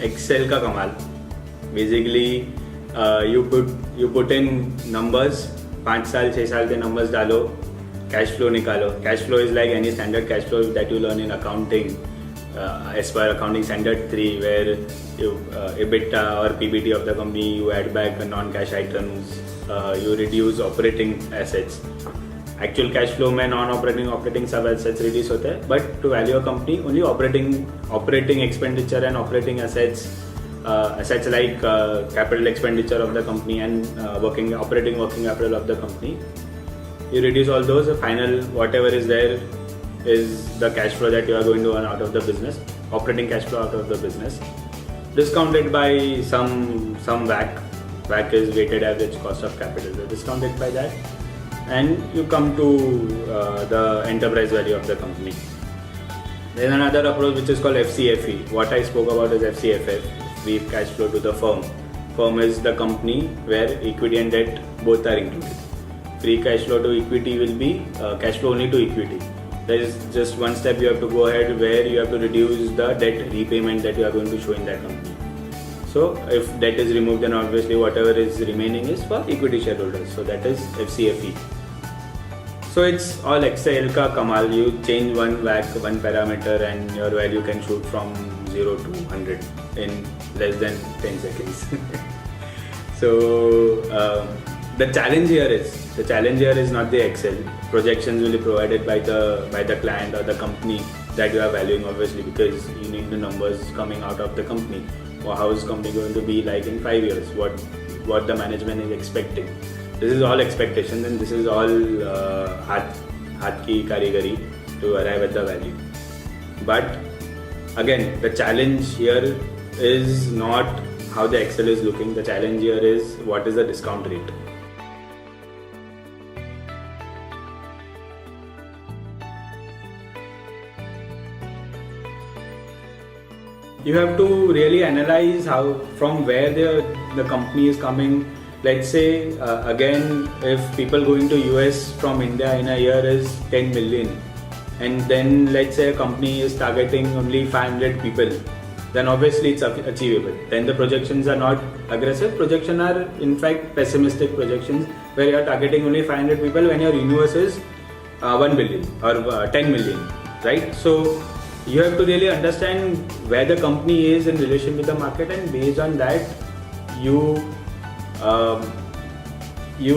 Excel का कमाल. Basically, you put in numbers. 5 साल 6 साल के numbers डालो, cash flow निकालो. Cash flow is like any standard cash flow that you learn in accounting, as per accounting standard 3, where you EBITDA or PBT of the company, you add back non-cash items, you reduce operating assets. Actual cash flow में non-operating सब assets reduce होते हैं, but to value a company only operating expenditure and operating assets like capital expenditure of the company and operating working capital of the company. You reduce all those. The final whatever is there is the cash flow that you are going to earn out of the business, operating cash flow out of the business, discounted by some WACC. WACC is weighted average cost of capital. So discounted by that, and you come to the enterprise value of the company. There is another approach which is called FCFE. What I spoke about is FCFF, free cash flow to the firm. Firm is the company where equity and debt both are included. Free cash flow to equity will be cash flow only to equity. There is just one step you have to go ahead where you have to reduce the debt repayment that you are going to show in that company. So if debt is removed, then obviously whatever is remaining is for equity shareholders. So that is FCFE. So it's all Excel ka kamal. You change one WACC, one parameter, and your value can shoot from 0 to 100 in less than 10 seconds. So the challenge here is not the Excel. Projections will be provided by the client or the company that you are valuing, obviously, because you need the numbers coming out of the company. Or how is company going to be like in 5 years? What the management is expecting. This is all expectation, and this is all hath ki karigari to arrive at the value. But again, the challenge here is not how the Excel is looking. The challenge here is what is the discount rate. You have to really analyze from where the company is coming. Let's say again, if people going to US from India in a year is 10 million, and then let's say a company is targeting only 500 people, then obviously it's achievable. Then the projections are not aggressive. Projections are in fact pessimistic projections where you are targeting only 500 people when your universe is 1 billion or 10 million, right? So you have to really understand where the company is in relation with the market, and based on that you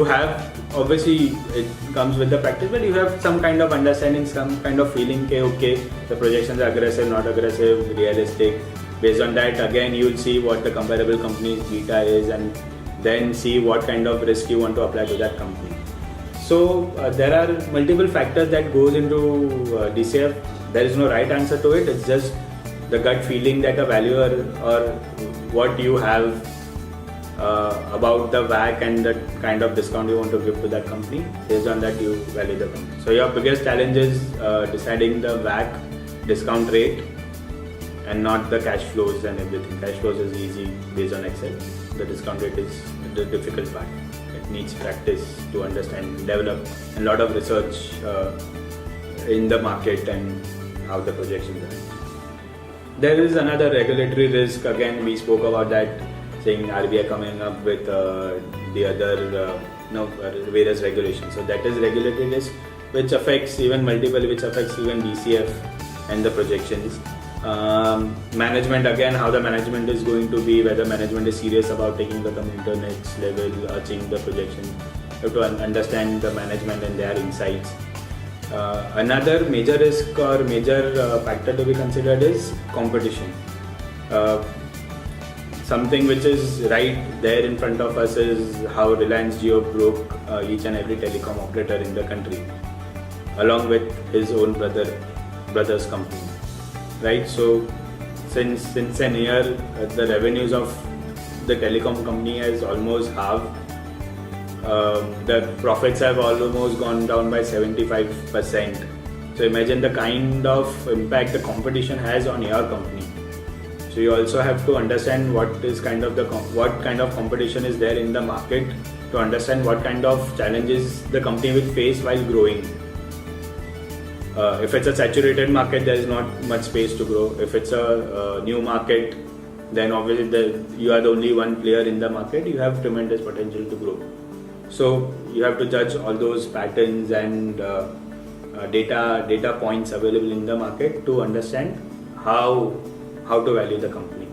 have, obviously it comes with the practice, but you have some kind of understanding, some kind of feeling, okay, the projections are aggressive, not aggressive, realistic. Based on that, again, you will see what the comparable company's beta is, and then see what kind of risk you want to apply to that company. So there are multiple factors that goes into DCF. There is no right answer to it. It's just the gut feeling that a valuer or what you have about the WACC and the kind of discount you want to give to that company. Based on that, you value the company. So your biggest challenge is deciding the WACC discount rate and not the cash flows and everything. Cash flows is easy based on Excel. The discount rate is the difficult part. It needs practice to understand, develop, and a lot of research in the market and how the projections are. There is another regulatory risk. Again, we spoke about that, saying RBI coming up with the other various regulations. So that is regulatory risk, which affects even DCF and the projections. Management, again, how the management is going to be, whether management is serious about taking the company to the next level, achieving the projection. You have to understand the management and their insights. Another major risk or major factor to be considered is competition. Something which is right there in front of us is how Reliance Jio broke each and every telecom operator in the country, along with his own brother's company. Right, so since a year, the revenues of the telecom company has almost halved. The profits have almost gone down by 75%. So imagine the kind of impact the competition has on your company. So you also have to understand what kind of competition is there in the market, to understand what kind of challenges the company will face while growing. If it's a saturated market, there is not much space to grow. If it's a new market, then obviously you are the only one player in the market, you have tremendous potential to grow. So you have to judge all those patterns and data points available in the market to understand how to value the company.